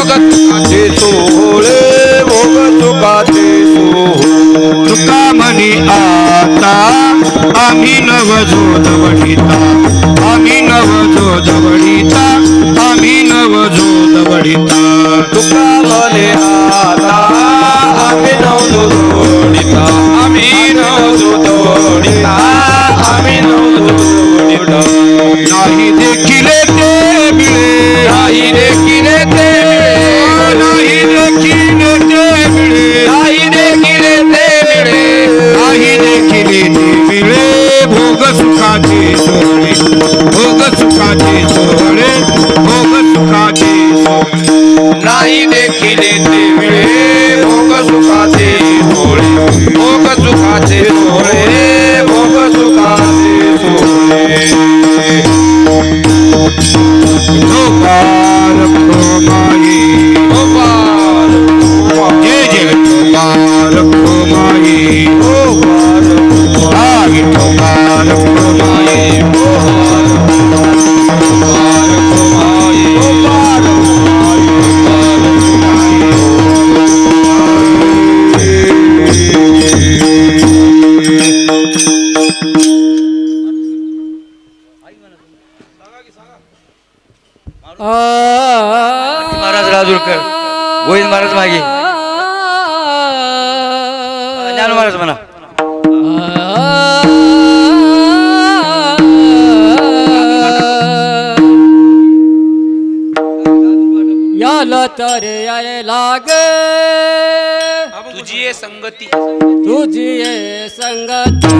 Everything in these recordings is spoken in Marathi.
भोग सुखाचे सोहळे भोग सुखाचे सोहळे तुका म्हणी आता आम्ही नवजोत वडिता आम्ही नवजोत वडिता आम्ही नवजोत वडिता तुका म्हणे आता आम्ही नवजोत वडिता आम्ही नवजोत वडिता आम्ही नवजोत वडिता नाही देखील ते मिळे नाही देखील ते मिळे नाही देखील ते मिळे नाही देखील ते मिळे नाही देखील ते मिळे भोग सुखाचे सोहळे भोग सुखाचे सोहळे भोग सुखाचे सोहळे नाही देखील ते मिळे भोग सुखाचे सोहळे भोग सुखाचे सोहळे भोग सुखाचे सोहळे गोपाल माई गोपाल जय जय गोपाल माई गोपाल आगी गोपाल माई गोपाल महाराज राजूरकर गोविंद महाराज मागे ज्ञान महाराज म्हणा याला तर याय लाग तुझी संगती तुझी ये संगती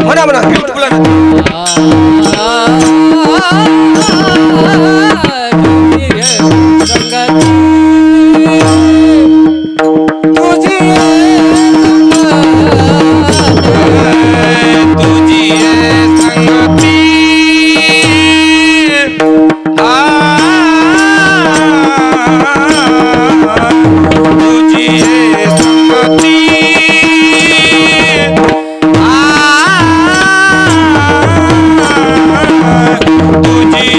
म्हणा म्हणा तुला तुझी संगती तुझी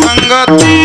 संगती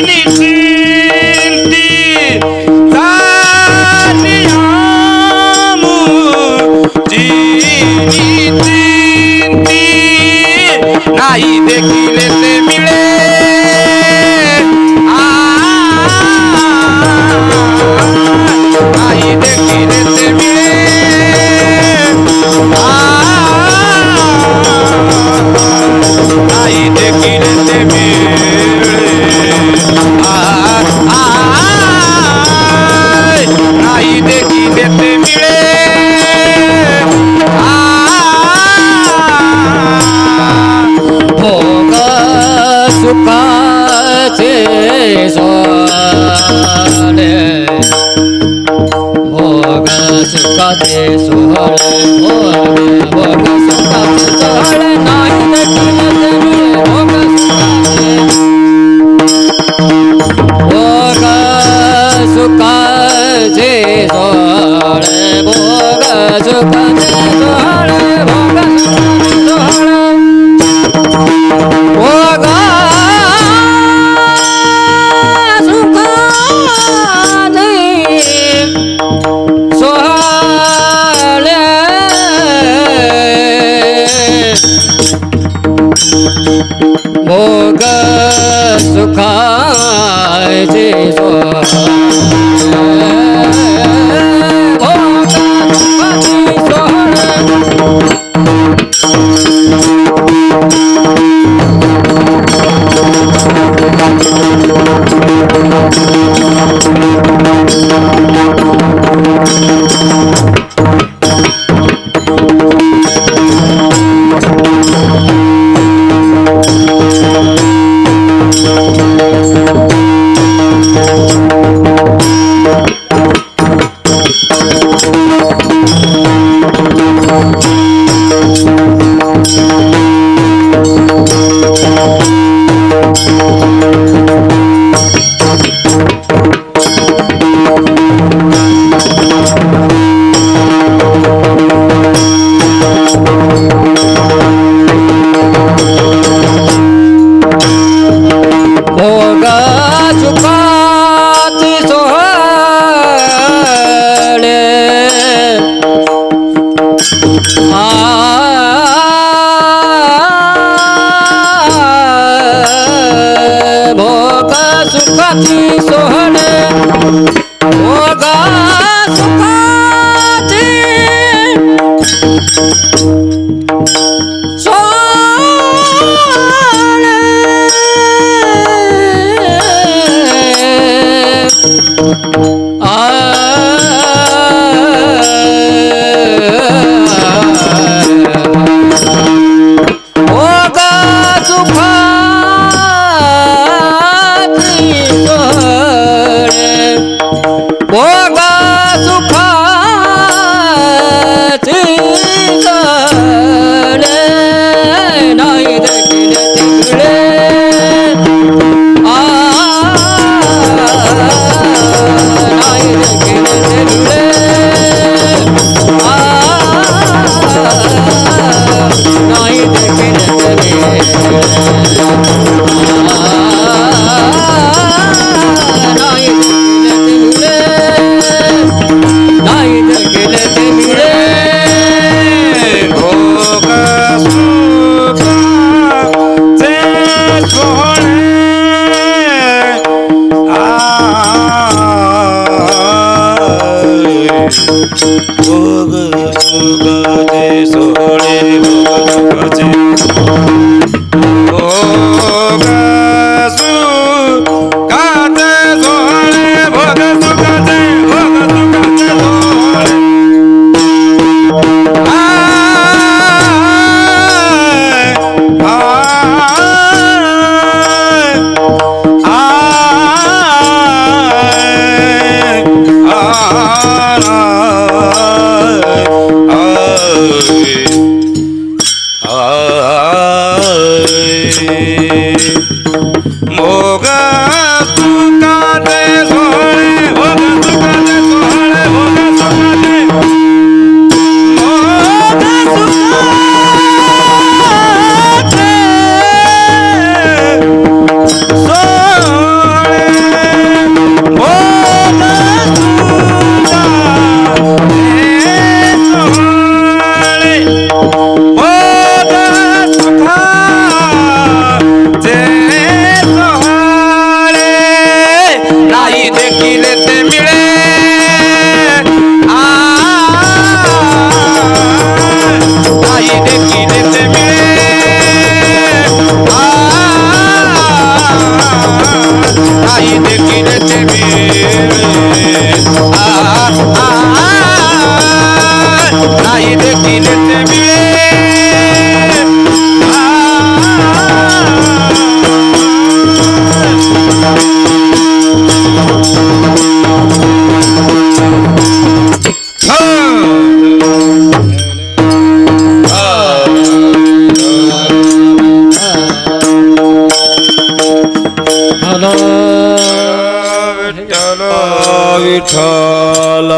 निश्चिंती कार्यामु जी निश्चिंती नाही देखील ते मिळे नाही देखील ते मिळे नाही देखील ते मिळे नाही देखील ते मिळे भोग सुखाचे सोहळे भोग सुखाचे सोहळे भोग सुखाचे सोहळे नाही देखील ते मिळे भोग सुखाचे सोहळे भोग सुखाचे सोहळे भोग सुखाचे सोहळे भोग सुखाचे सोहळे भोग सुखाचे भोग सुखाचे सोहळे भोग सुखाचे सोहळे भोग सुखाचे भोग सुखाचे सोहळे भोग सुखाचे सोहळे नाही देखील ते मिळे नाही देखील ते मिळे नाही देखील ते मिळे नाही देखील ते मिळे भोग सुखाचे सोहळे भोग सुखाचे सोहळे भोग सुखाचे भोग सुखाचे सोहळे भोग सुखाचे सोहळे विठ्ठल विठ्ठल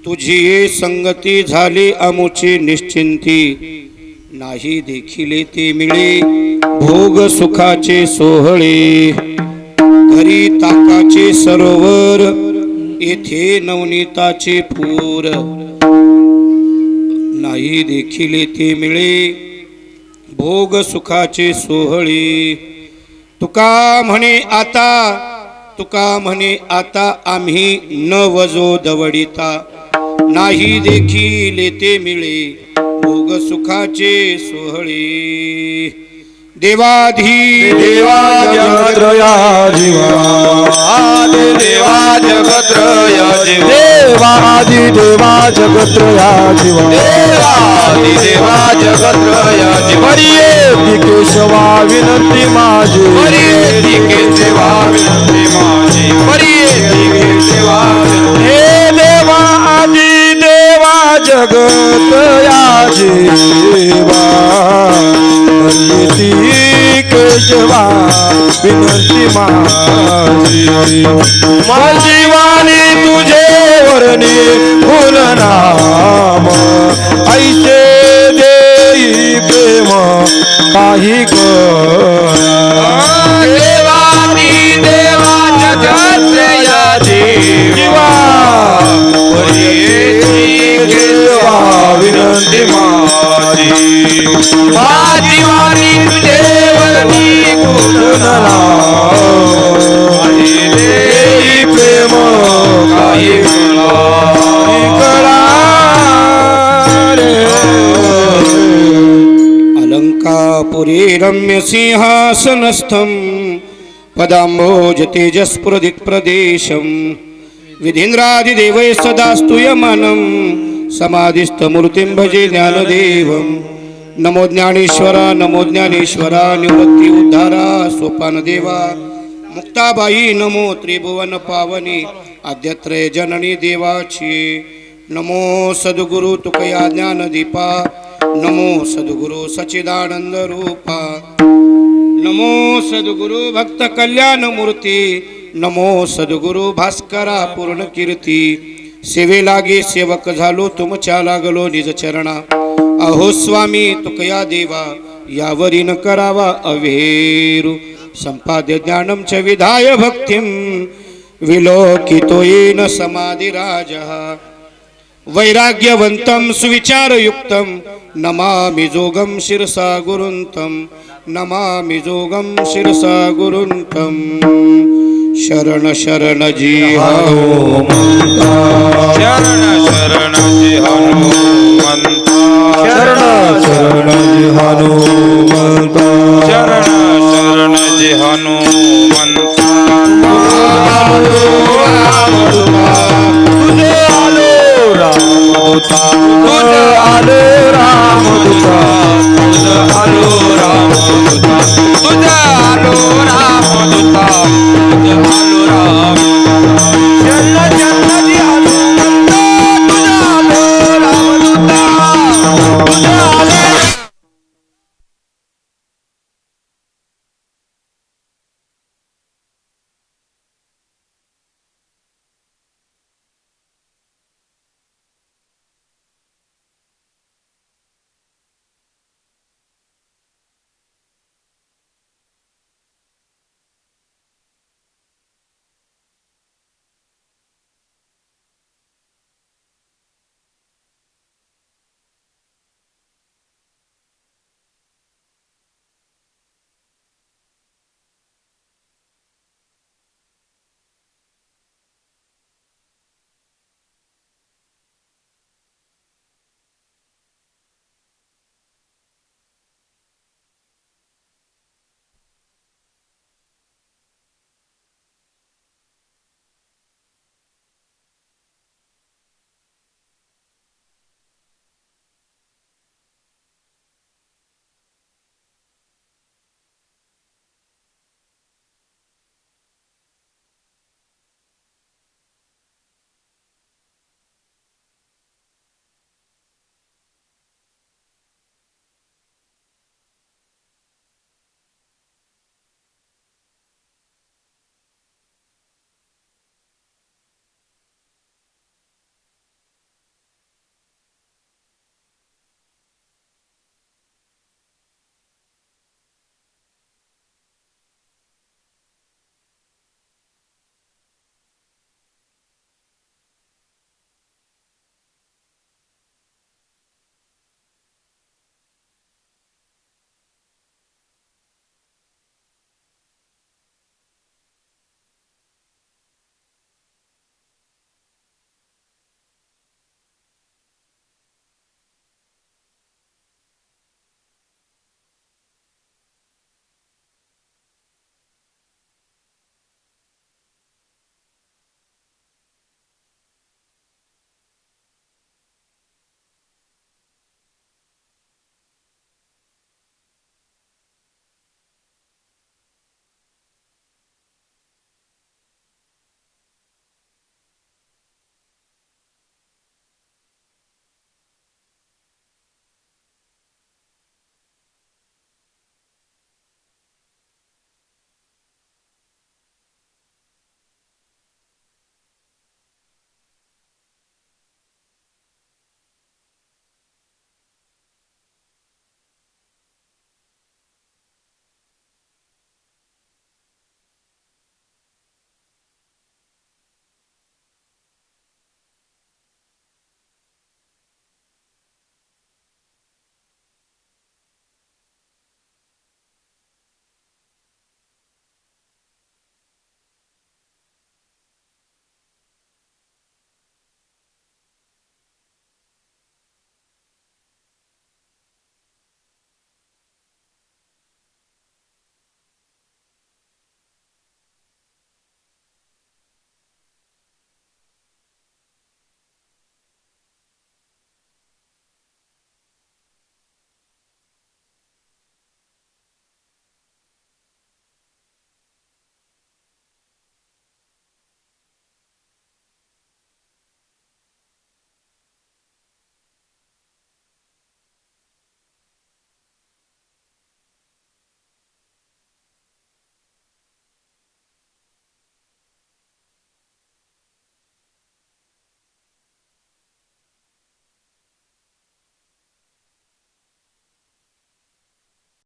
तुझी संगती झाली अमुची निश्चिंती नाही देखील ते मिळे भोग सुखाचे सोहळे घरी ताकाचे सरोवर येथे नवनीताचे पूर नाही देखील ते मिळे भोग सुखाचे सोहळे तुका म्हणे आता आम्ही न वजो दवडिता नाही देखील ते मिळे भोग सुखाचे सोहळे देवाधी देवा जगत्रया जीवा देवा जगत्रया जीवा देवाधी देवा जगत्रया जीवा देवा जगत्रया जीवा हरिये केशवा विनंती माझी हरिये केशवा विनंती माझी हरिये केशवा हे देवा आदी देवा जगत्रया जीवा हरिये केशवा विनंती माझी माझीवाणी तुझे वरणी फुल नाम ऐसे देई प्रेम काही देवानी देवा जगत्रया जीवा केशवा विनंती माझी माझीवाणी तुझे वरणी फुलना देई प्रेम काही अलंकापुरी रम्य सिंहासनस्थं पदाम्भोज तेजस्फुरदिक् प्रदेशं विधीन्द्रादिदेवैः सदा स्तूयमानं समाधिस्थमूर्तिं भजे ज्ञानदेवं नमो ज्ञानेश्वरा निवृत्ती उद्धारा सोपानदेवा मुक्ताबाई नमो त्रिभुवन पावनी आद्यत्रय जननी देवाची नमो सद्गुरु तुकया ज्ञानदीपा नमो सद्गुरु सच्चिदानंद रूपा नमो सद्गुरु भक्त कल्याण मूर्ती नमो सद्गुरु भास्करा पूर्ण कीर्ती सेवे लागे सेवक झालो तुमच्या लागलो निज चरणा अहो स्वामी तुकया देवा यावरी न करावा अवेरू संपाद्य ज्ञानं च विधाय भक्तिं विलोकितो येन समाधिराजः वैराग्यवन्तं सुविचारयुक्तं नमामि जोगं शिरसा गुरुन्तं नमामि जोगं शिरसा गुरुन्तं शरण शरण जी शरण शरण